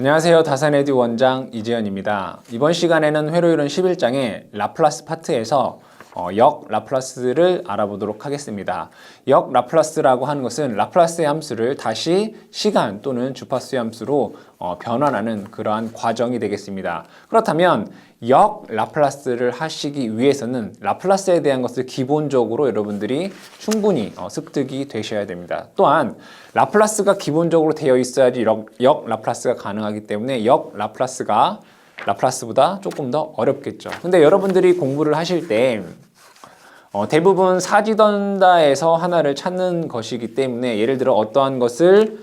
안녕하세요. 다산에듀 원장 이재현입니다. 이번 시간에는 회로이론 11장의 라플라스 파트에서 역 라플라스를 알아보도록 하겠습니다. 역 라플라스라고 하는 것은 라플라스의 함수를 다시 시간 또는 주파수의 함수로 변환하는 그러한 과정이 되겠습니다. 그렇다면 역 라플라스를 하시기 위해서는 라플라스에 대한 것을 기본적으로 여러분들이 충분히 습득이 되셔야 됩니다. 또한 라플라스가 기본적으로 되어 있어야지 역 라플라스가 가능하기 때문에 역 라플라스가 라플라스보다 조금 더 어렵겠죠. 근데 여러분들이 공부를 하실 때 대부분 사지던다에서 하나를 찾는 것이기 때문에 예를 들어 어떠한 것을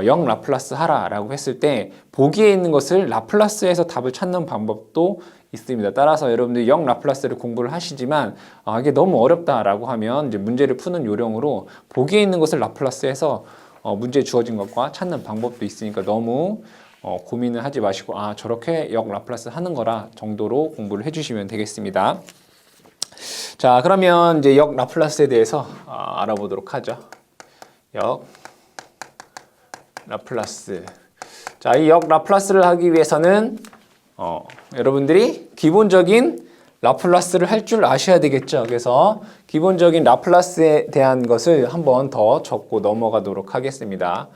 역 라플라스 하라라고 했을 때 보기에 있는 것을 라플라스에서 답을 찾는 방법도 있습니다. 따라서 여러분들이 역 라플라스를 공부를 하시지만 이게 너무 어렵다라고 하면 이제 문제를 푸는 요령으로 보기에 있는 것을 라플라스에서 문제에 주어진 것과 찾는 방법도 있으니까 너무 고민을 하지 마시고 저렇게 역 라플라스 하는 거라 정도로 공부를 해주시면 되겠습니다. 자, 그러면 이제 역 라플라스에 대해서 알아보도록 하죠. 역 라플라스. 자, 이 역 라플라스를 하기 위해서는 여러분들이 기본적인 라플라스를 할 줄 아셔야 되겠죠. 그래서 기본적인 라플라스에 대한 것을 한번 더 적고 넘어가도록 하겠습니다.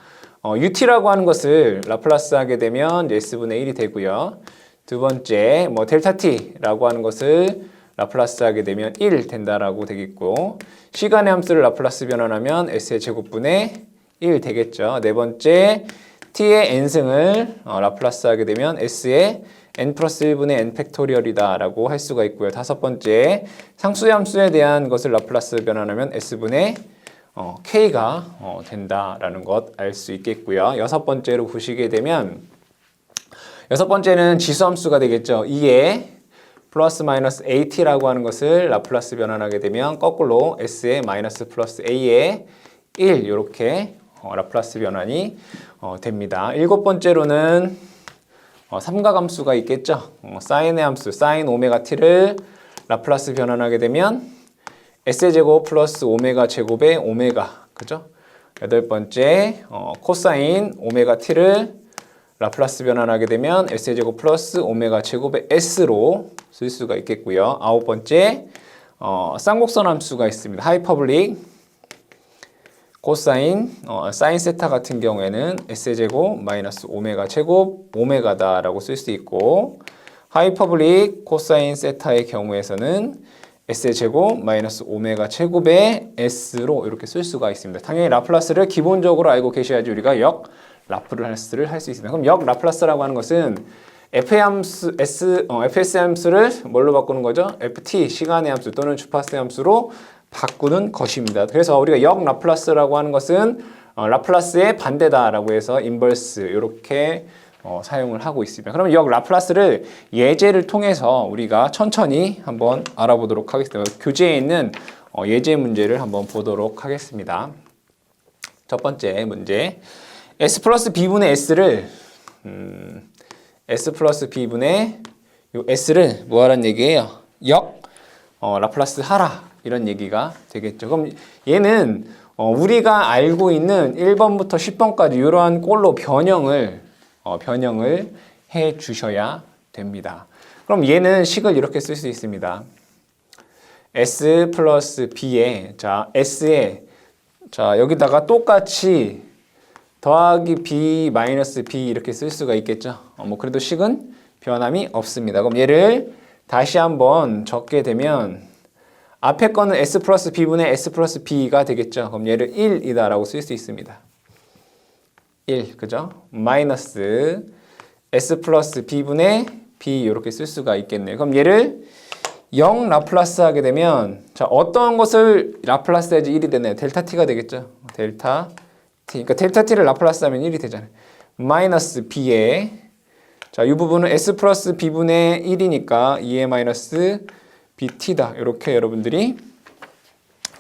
UT라고 하는 것을 라플라스 하게 되면 S분의 1이 되고요. 두 번째, 델타 T라고 하는 것을 라플라스 하게 되면 1 된다라고 되겠고, 시간의 함수를 라플라스 변환하면 S의 제곱분의 1 되겠죠. 네 번째, T의 n승을 라플라스 하게 되면 S의 n 플러스 1분의 n 팩토리얼이다 라고 할 수가 있고요. 다섯 번째, 상수의 함수에 대한 것을 라플라스 변환하면 S분의 K가 된다라는 것 알 수 있겠고요. 여섯 번째로 보시게 되면 여섯 번째는 지수함수가 되겠죠. 2에 플러스 마이너스 AT라고 하는 것을 라플라스 변환하게 되면 거꾸로 S의 마이너스 플러스 A의 1 이렇게 라플라스 변환이 됩니다. 일곱 번째로는 삼각함수가 있겠죠. 사인의 함수, 사인 오메가 t를 라플라스 변환하게 되면 S제곱 플러스 오메가 제곱의 오메가, 그죠? 여덟 번째, 코사인 오메가 t를 라플라스 변환하게 되면 S제곱 플러스 오메가 제곱의 S로 쓸 수가 있겠고요. 아홉 번째, 쌍곡선 함수가 있습니다. 하이퍼블릭 코사인, 사인 세타 같은 경우에는 S제곱 마이너스 오메가 제곱 오메가다라고 쓸 수 있고, 하이퍼블릭 코사인 세타의 경우에서는 S제곱 마이너스 오메가 제곱의 S로 이렇게 쓸 수가 있습니다. 당연히 라플라스를 기본적으로 알고 계셔야지 우리가 역 라플라스를 할 수 있습니다. 그럼 역 라플라스라고 하는 것은 fs 함수를 뭘로 바꾸는 거죠? ft, 시간의 함수 또는 주파수의 함수로 바꾸는 것입니다. 그래서 우리가 역 라플라스라고 하는 것은 라플라스의 반대다라고 해서 인버스 이렇게 사용을 하고 있습니다. 그럼 역 라플라스를 예제를 통해서 우리가 천천히 한번 알아보도록 하겠습니다. 교재에 있는 예제 문제를 한번 보도록 하겠습니다. 첫 번째 문제, S 플러스 B분의 S를 S 플러스 B분의 요 S를 뭐 하라는 얘기예요? 역 라플라스 하라 이런 얘기가 되겠죠. 그럼 얘는 우리가 알고 있는 1번부터 10번까지 이러한 꼴로 변형을 해 주셔야 됩니다. 그럼 얘는 식을 이렇게 쓸 수 있습니다. S 플러스 B에 S에 여기다가 똑같이 더하기 B 마이너스 B 이렇게 쓸 수가 있겠죠. 그래도 식은 변함이 없습니다. 그럼 얘를 다시 한번 적게 되면 앞에 거는 S 플러스 B분의 S 플러스 B가 되겠죠. 그럼 얘를 1이다 라고 쓸 수 있습니다. 1, 그죠? 마이너스 S 플러스 B분의 B 이렇게 쓸 수가 있겠네요. 그럼 얘를 0 라플라스 하게 되면 어떤 것을 라플라스 해야지 1이 되나요? 델타 T가 되겠죠. 델타 T. 그러니까 델타 T를 라플라스 하면 1이 되잖아요. 마이너스 B에 이 부분은 S 플러스 B분의 1이니까 2의 마이너스 BT다. 이렇게 여러분들이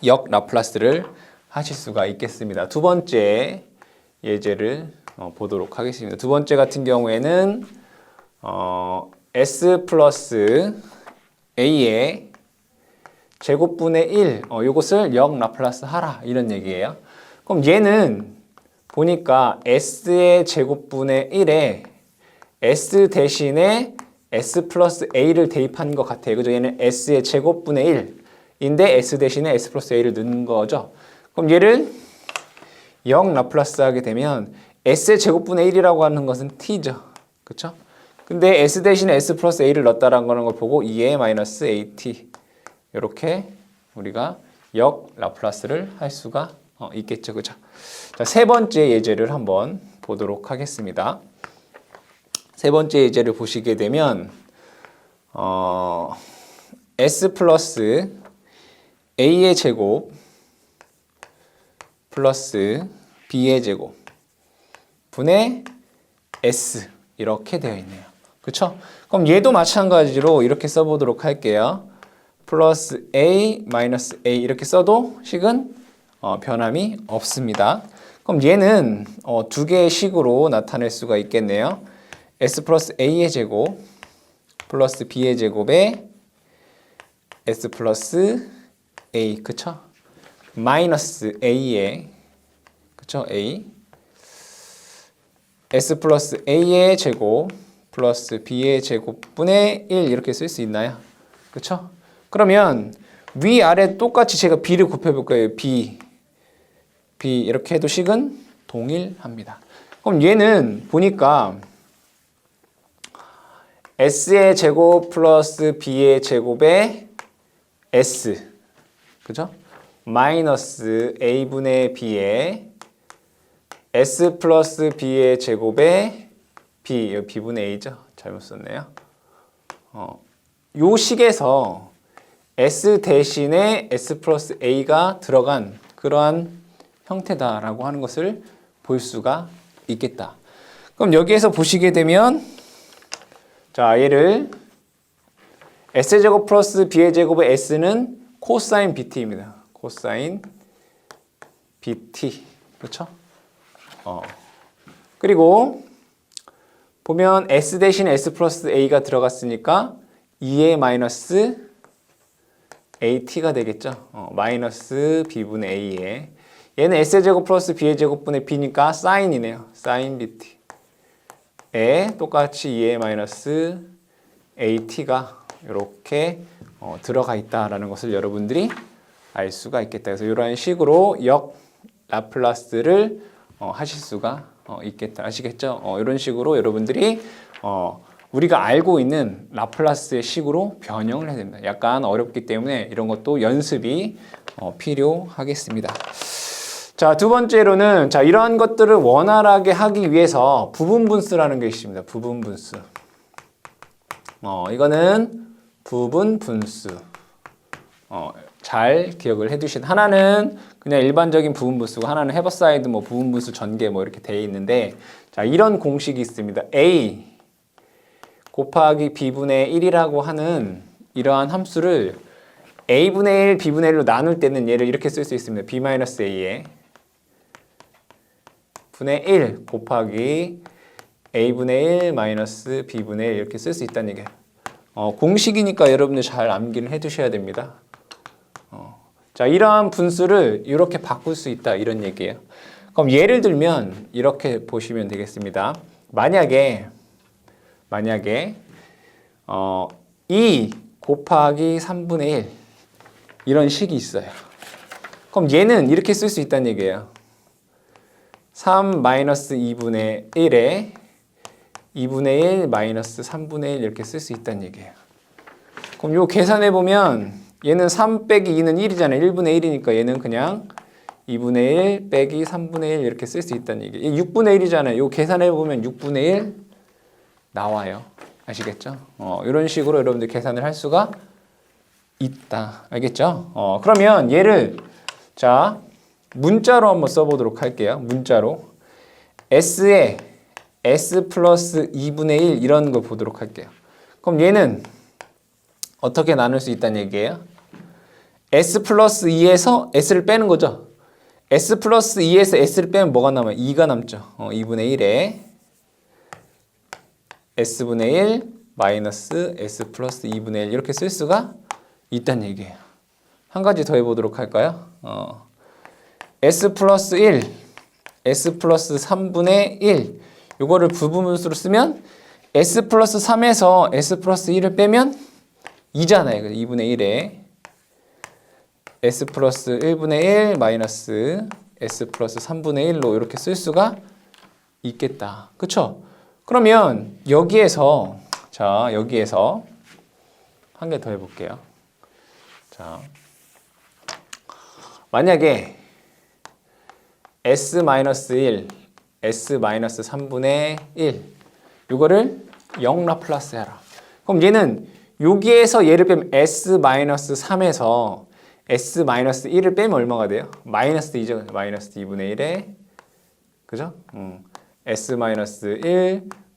역 라플라스를 하실 수가 있겠습니다. 두 번째 예제를 보도록 하겠습니다. 두 번째 같은 경우에는 S 플러스 A의 제곱분의 1 이것을 역 라플라스 하라 이런 얘기예요. 그럼 얘는 보니까 S의 제곱분의 1에 S 대신에 S 플러스 A를 대입한 것 같아요. 그죠? 얘는 S의 제곱분의 1인데 S 대신에 S 플러스 A를 넣는 거죠. 그럼 얘를 0 라플라스 하게 되면 S의 제곱분의 1이라고 하는 것은 T죠. 그쵸? 근데 S 대신에 S 플러스 A를 넣었다라는 걸 보고 2의 마이너스 AT 이렇게 우리가 역 라플라스를 할 수가 있겠죠. 그죠? 자, 세 번째 예제를 한번 보도록 하겠습니다. 세 번째 예제를 보시게 되면 S 플러스 A의 제곱 플러스 B의 제곱 분의 S 이렇게 되어 있네요. 그쵸? 그럼 얘도 마찬가지로 이렇게 써보도록 할게요. 플러스 A 마이너스 A 이렇게 써도 식은 변함이 없습니다. 그럼 얘는 두 개의 식으로 나타낼 수가 있겠네요. S 플러스 A의 제곱 플러스 B의 제곱에 S 플러스 A 그쵸? 마이너스 A의 그쵸? A S 플러스 A의 제곱 플러스 B의 제곱분의 1 이렇게 쓸 수 있나요? 그쵸? 그러면 위아래 똑같이 제가 B를 곱해볼 거예요. B 이렇게 해도 식은 동일합니다. 그럼 얘는 보니까 S의 제곱 플러스 B의 제곱에 S 그죠? 마이너스 A분의 B에 S 플러스 B의 제곱에 B, 여기 B분의 A죠? 잘못 썼네요. 요 식에서 S 대신에 S 플러스 A가 들어간 그러한 형태다라고 하는 것을 볼 수가 있겠다. 그럼 여기에서 보시게 되면 자, 얘를 S제곱 플러스 B의 제곱의 S는 코사인 BT입니다. 코사인 BT. 그렇죠? 그리고 보면 S 대신 S 플러스 A가 들어갔으니까 2의 마이너스 AT가 되겠죠. 마이너스 B분의 A에 얘는 S의 제곱 플러스 B의 제곱분의 B니까 사인이네요. 사인 BT 에 똑같이 2의 마이너스 AT가 이렇게 들어가 있다라는 것을 여러분들이 알 수가 있겠다. 그래서 이런 식으로 역 라플라스를 하실 수가 있겠다. 아시겠죠? 이런 식으로 여러분들이 우리가 알고 있는 라플라스의 식으로 변형을 해야 됩니다. 약간 어렵기 때문에 이런 것도 연습이 필요하겠습니다. 자, 두 번째로는 자, 이러한 것들을 원활하게 하기 위해서 부분분수라는 게 있습니다. 부분분수. 이거는 부분분수. 잘 기억을 해두신 하나는 그냥 일반적인 부분분수고 하나는 헤버사이드 뭐 부분분수 전개 뭐 이렇게 되어 있는데 자, 이런 공식이 있습니다. A 곱하기 B분의 1이라고 하는 이러한 함수를 A분의 1, B분의 1로 나눌 때는 얘를 이렇게 쓸 수 있습니다. B-A에 분의 1 곱하기 A분의 1 마이너스 B분의 1 이렇게 쓸 수 있다는 얘기예요. 공식이니까 여러분들 잘 암기를 해 두셔야 됩니다. 자, 이러한 분수를 이렇게 바꿀 수 있다 이런 얘기예요. 그럼 예를 들면 이렇게 보시면 되겠습니다. 만약에 2 곱하기 3분의 1 이런 식이 있어요. 그럼 얘는 이렇게 쓸 수 있다는 얘기예요. 3 마이너스 2분의 1에 2분의 1 마이너스 3분의 1 이렇게 쓸 수 있다는 얘기예요. 그럼 요 계산해 보면 얘는 3 빼기 2는 1이잖아요. 1분의 1이니까 얘는 그냥 2분의 1 빼기 3분의 1 이렇게 쓸 수 있다는 얘기예요. 6분의 1이잖아요. 요 계산해 보면 6분의 1 나와요. 아시겠죠? 이런 식으로 여러분들 계산을 할 수가 있다. 알겠죠? 그러면 얘를 자 문자로 한번 써보도록 할게요. 문자로 S에 S 플러스 2분의 1 이런 걸 보도록 할게요. 그럼 얘는 어떻게 나눌 수 있다는 얘기예요? S 플러스 2에서 S를 빼는 거죠. S 플러스 2에서 S를 빼면 뭐가 남아요? 2가 남죠. 2분의 1에 S분의 1 마이너스 S 플러스 2분의 1 이렇게 쓸 수가 있다는 얘기예요. 한 가지 더 해보도록 할까요? S 플러스 1, S 플러스 3분의 1 이거를 부분분수로 쓰면 S 플러스 3에서 S 플러스 1을 빼면 2잖아요. 2분의 1에 S 플러스 1분의 1 마이너스 S 플러스 3분의 1로 이렇게 쓸 수가 있겠다. 그쵸? 그러면 여기에서 여기에서 한 개 더 해볼게요. 자, 만약에 S-1, S-3분의 1 이거를 0 라플라스 해라. 그럼 얘는 여기에서 얘를 빼면 S-3에서 S-1을 빼면 얼마가 돼요? 마이너스 2죠. 마이너스 2분의 1에 그죠? S-1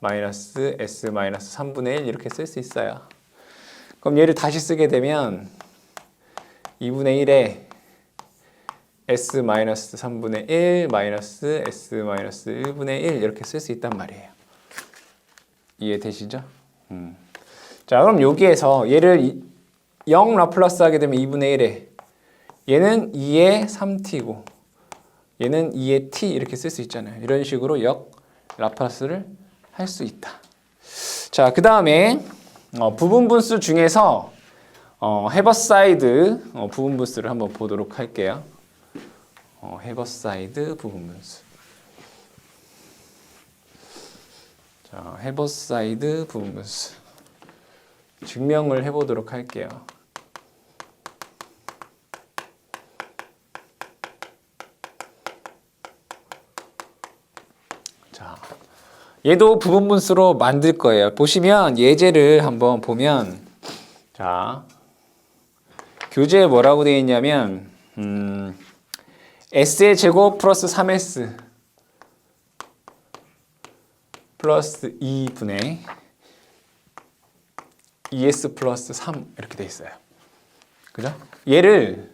마이너스 S-3분의 1 이렇게 쓸 수 있어요. 그럼 얘를 다시 쓰게 되면 2분의 1에 S-3분의 1 마이너스 S-1분의 1 이렇게 쓸 수 있단 말이에요. 이해되시죠? 자, 그럼 여기에서 얘를 0 라플라스 하게 되면 2분의 1에 얘는 2의 3t고 얘는 2의 t 이렇게 쓸 수 있잖아요. 이런 식으로 역 라플라스를 할 수 있다. 자, 그 다음에 부분 분수 중에서 헤버사이드 부분 분수를 한번 보도록 할게요. 헤버사이드 부분 분수. 자, 헤버사이드 부분 분수. 증명을 해보도록 할게요. 자, 얘도 부분 분수로 만들 거예요. 보시면 예제를 한번 보면, 자, 교재에 뭐라고 되어 있냐면 S의 제곱 플러스 3S 플러스 2분의 2S 플러스 3 이렇게 되어 있어요. 그죠? 얘를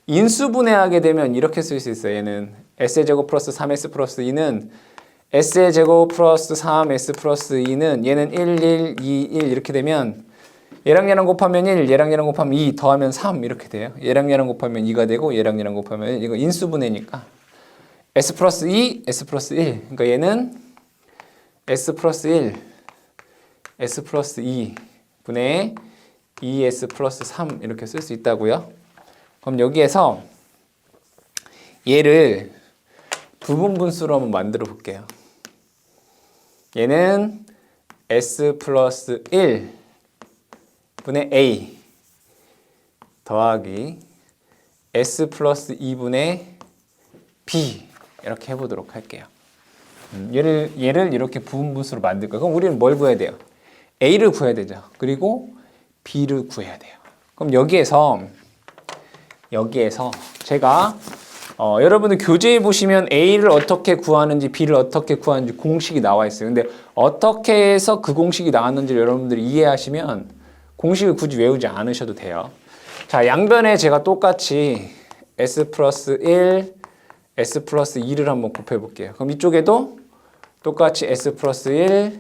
인수분해하게 되면 이렇게 쓸 수 있어요. 얘는 S의 제곱 플러스 3S 플러스 2는 S의 제곱 플러스 3S 플러스 2는 얘는 1, 1, 2, 1 이렇게 되면 얘랑 곱하면 1, 얘랑 곱하면 2 더하면 3 이렇게 돼요. 얘랑 곱하면 2가 되고 얘랑 곱하면 1. 이거 인수분해니까 S 플러스 2, S 플러스 1. 그러니까 얘는 S 플러스 1, S 플러스 2 분의 2S 플러스 3 이렇게 쓸 수 있다고요. 그럼 여기에서 얘를 부분 분수로 한번 만들어 볼게요. 얘는 S 플러스 1 분의 A 더하기 S 플러스 2분의 B 이렇게 해보도록 할게요. 얘를 이렇게 부분 분수로 만들 거예요. 그럼 우리는 뭘 구해야 돼요? A를 구해야 되죠. 그리고 B를 구해야 돼요. 그럼 여기에서 제가 여러분들 교재에 보시면 A를 어떻게 구하는지 B를 어떻게 구하는지 공식이 나와 있어요. 근데 어떻게 해서 그 공식이 나왔는지 여러분들이 이해하시면 공식을 굳이 외우지 않으셔도 돼요. 자, 양변에 제가 똑같이 S 플러스 1, S 플러스 2를 한번 곱해 볼게요. 그럼 이쪽에도 똑같이 S 플러스 1,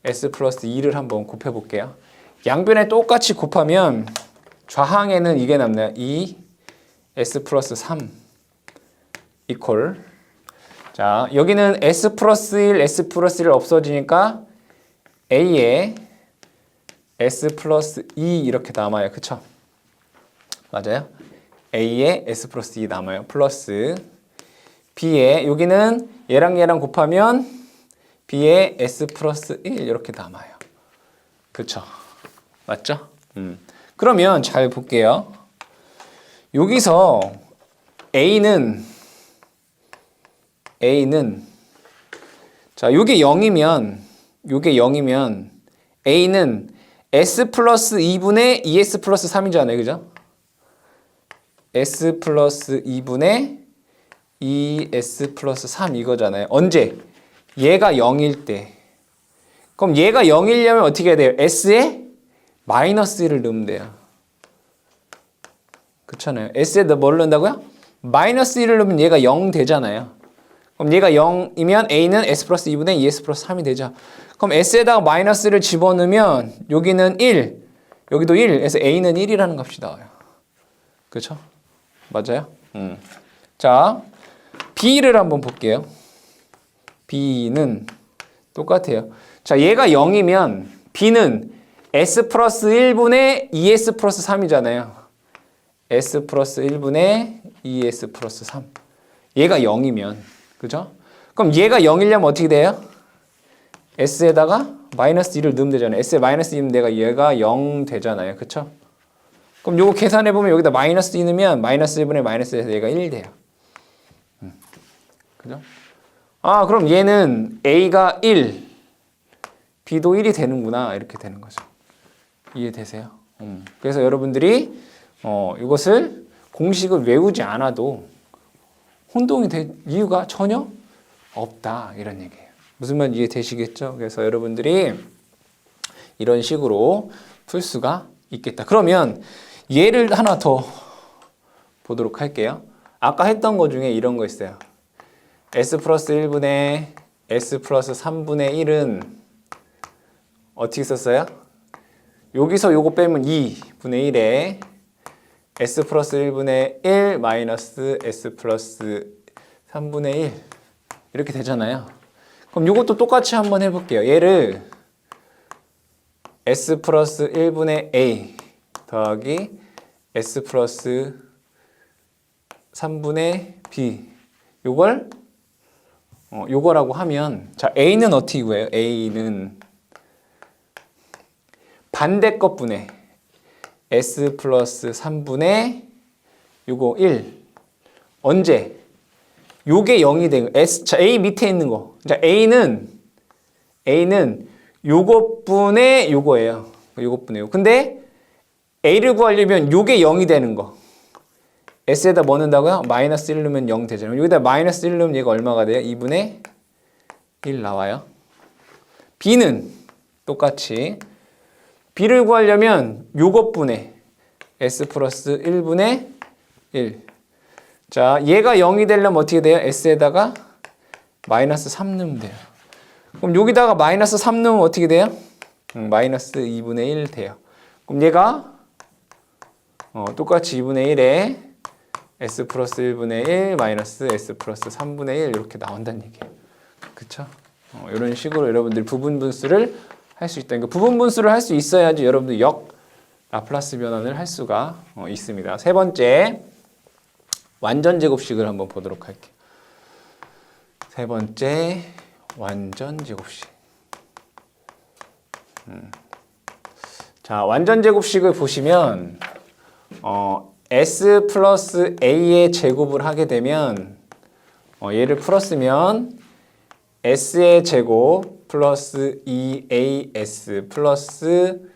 S 플러스 2를 한번 곱해 볼게요. 양변에 똑같이 곱하면 좌항에는 이게 남나요? 2, S 플러스 3 이퀄. 자, 여기는 S 플러스 1, S 플러스 1 없어지니까 A에 S 플러스 2 이렇게 남아요. 그쵸? 맞아요? A에 S 플러스 2 남아요. 플러스 B에 여기는 얘랑 곱하면 B에 S 플러스 1 이렇게 남아요. 그쵸? 맞죠? 그러면 잘 볼게요. 여기서 A는 자, 요게 0이면 A는 S 플러스 2분의 2S 플러스 3이잖아요. 그죠? S 플러스 2분의 2S 플러스 3 이거잖아요. 언제? 얘가 0일 때. 그럼 얘가 0이려면 어떻게 해야 돼요? S에 마이너스 1을 넣으면 돼요. 그렇잖아요. S에 뭘 넣는다고요? 마이너스 1을 넣으면 얘가 0 되잖아요. 그럼 얘가 0이면 A는 S 플러스 2분의 2S 플러스 3이 되죠. 그럼 S에다가 마이너스를 집어넣으면 여기는 1, 여기도 1, 그래서 A는 1이라는 값이 나와요. 그렇죠? 맞아요? 자, B를 한번 볼게요. B는 똑같아요. 자, 얘가 0이면 b는 s 플러스 1분의 2s 플러스 3이잖아요. s 플러스 1분의 2s 플러스 3. 얘가 0이면, 그죠? 그럼 얘가 0이려면 어떻게 돼요? s에다가 마이너스 2를 넣으면 되잖아요. s에 마이너스 2면 내가 얘가 0 되잖아요. 그쵸? 그럼 요거 계산해보면 여기다 마이너스 2 넣으면 마이너스 1분의 마이너스 1에서 얘가 1 돼요. 그죠? 아, 그럼 얘는 a가 1, b도 1이 되는구나. 이렇게 되는 거죠. 이해되세요? 그래서 여러분들이 이것을 공식을 외우지 않아도 혼동이 될 이유가 전혀 없다. 이런 얘기예요. 무슨 말 이해되시겠죠? 그래서 여러분들이 이런 식으로 풀 수가 있겠다. 그러면 예를 하나 더 보도록 할게요. 아까 했던 거 중에 이런 거 있어요. s 플러스 1분의 s 플러스 3분의 1은 어떻게 썼어요? 여기서 요거 빼면 2분의 1에 s 플러스 1분의 1 마이너스 s 플러스 3분의 1 이렇게 되잖아요. 그럼 요것도 똑같이 한번 해볼게요. 얘를 s 플러스 1분의 a 더하기 s 플러스 3분의 b 요거라고 하면 자 a는 어떻게 구해요? a는 반대 것분의 s 플러스 3분의 요거 1 언제? 요게 0이 된 거. 자, a 밑에 있는 거. 자, a는 요것분의 요거예요. 요것분의 요거. 근데 a를 구하려면 요게 0이 되는 거. s에다 뭐 넣는다고요? 마이너스 1 넣으면 0 되잖아요. 여기다 마이너스 1 넣으면 얘가 얼마가 돼요? 2분의 1 나와요. b는 똑같이 b를 구하려면 요것분의 s 플러스 1분의 1. 자, 얘가 0이 되려면 어떻게 돼요? s에다가 마이너스 3 넣으면 돼요. 그럼 여기다가 마이너스 3 넣으면 어떻게 돼요? 마이너스 2분의 1 돼요. 그럼 얘가 똑같이 2분의 1에 s 플러스 1분의 1 마이너스 s 플러스 3분의 1 이렇게 나온다는 얘기예요. 그쵸? 이런 식으로 여러분들이 부분분수를 할 수 있다. 그러니까 부분분수를 할 수 있어야지 여러분들 역 라플라스 변환을 할 수가 있습니다. 세 번째 완전 제곱식을 한번 보도록 할게요. 세 번째 완전 제곱식. 자, 완전 제곱식을 보시면 s 플러스 a의 제곱을 하게 되면 얘를 풀었으면 s의 제곱 플러스 2as 플러스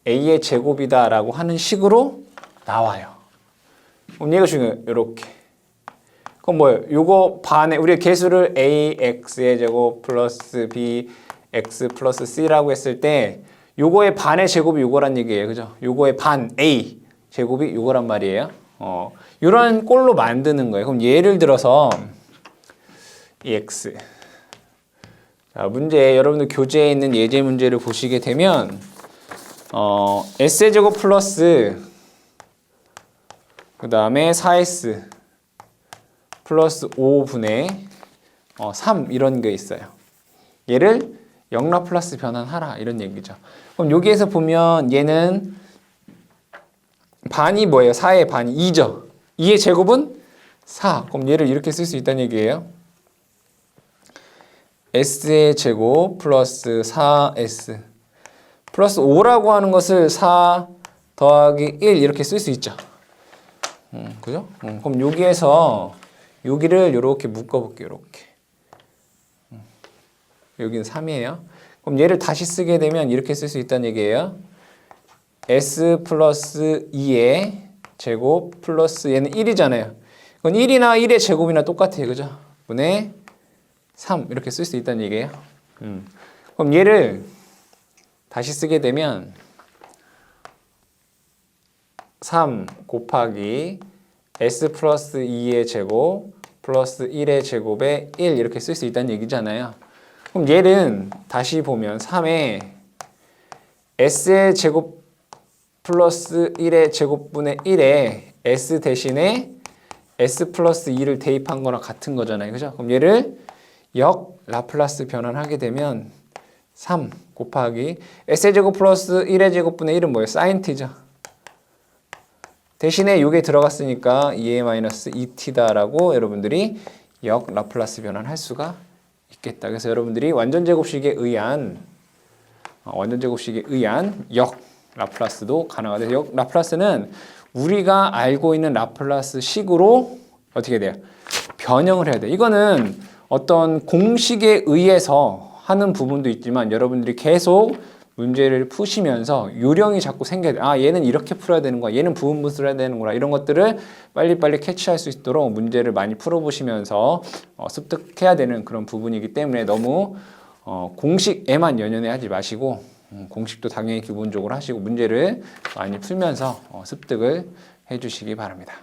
a의 제곱이다 라고 하는 식으로 나와요. 그럼 얘가 중요해요. 이렇게. 그럼 뭐예요? 요거 반에 우리가 개수를 ax의 제곱 플러스 bx 플러스 c라고 했을 때 요거의 반의 제곱이 요거란 얘기예요. 그죠? 요거의 반 a 제곱이 요거란 말이에요. 요런 꼴로 만드는 거예요. 그럼 예를 들어서 이 x. 자, 문제 여러분들 교재에 있는 예제 문제를 보시게 되면 s의 제곱 플러스 그 다음에 4s 플러스 5분의 3 이런 게 있어요. 얘를 역라플라스 변환하라 이런 얘기죠. 그럼 여기에서 보면 얘는 반이 뭐예요? 4의 반이 2죠. 2의 제곱은 4. 그럼 얘를 이렇게 쓸 수 있다는 얘기예요. s의 제곱 플러스 4s 플러스 5라고 하는 것을 4 더하기 1 이렇게 쓸 수 있죠. 그죠? 그럼 여기에서 여기를 이렇게 묶어볼게요. 이렇게. 여기는 3이에요. 그럼 얘를 다시 쓰게 되면 이렇게 쓸 수 있다는 얘기예요. s 플러스 2의 제곱 플러스 얘는 1이잖아요. 그건 1이나 1의 제곱이나 똑같아요. 그죠? 분의 3 이렇게 쓸 수 있다는 얘기예요. 그럼 얘를 다시 쓰게 되면 3 곱하기 s 플러스 2의 제곱 플러스 1의 제곱에 1 이렇게 쓸 수 있다는 얘기잖아요. 그럼 얘는 다시 보면 3에 s의 제곱 플러스 1의 제곱분의 1에 s 대신에 s 플러스 2를 대입한 거랑 같은 거잖아요. 그죠? 그럼 얘를 역 라플라스 변환하게 되면 3 곱하기 s의 제곱 플러스 1의 제곱분의 1은 뭐예요? sin t죠. 대신에 요게 들어갔으니까 2a 마이너스 2t다라고 여러분들이 역 라플라스 변환할 수가 있겠다. 그래서 여러분들이 완전 제곱식에 의한 역 라플라스도 가능하다. 역 라플라스는 우리가 알고 있는 라플라스 식으로 어떻게 돼요? 변형을 해야 돼. 이거는 어떤 공식에 의해서 하는 부분도 있지만 여러분들이 계속 문제를 푸시면서 요령이 자꾸 생겨야 돼. 아, 얘는 이렇게 풀어야 되는 거야. 얘는 부분분수를 해야 되는구나. 이런 것들을 빨리빨리 캐치할 수 있도록 문제를 많이 풀어보시면서 습득해야 되는 그런 부분이기 때문에 너무 공식에만 연연해 하지 마시고 공식도 당연히 기본적으로 하시고 문제를 많이 풀면서 습득을 해주시기 바랍니다.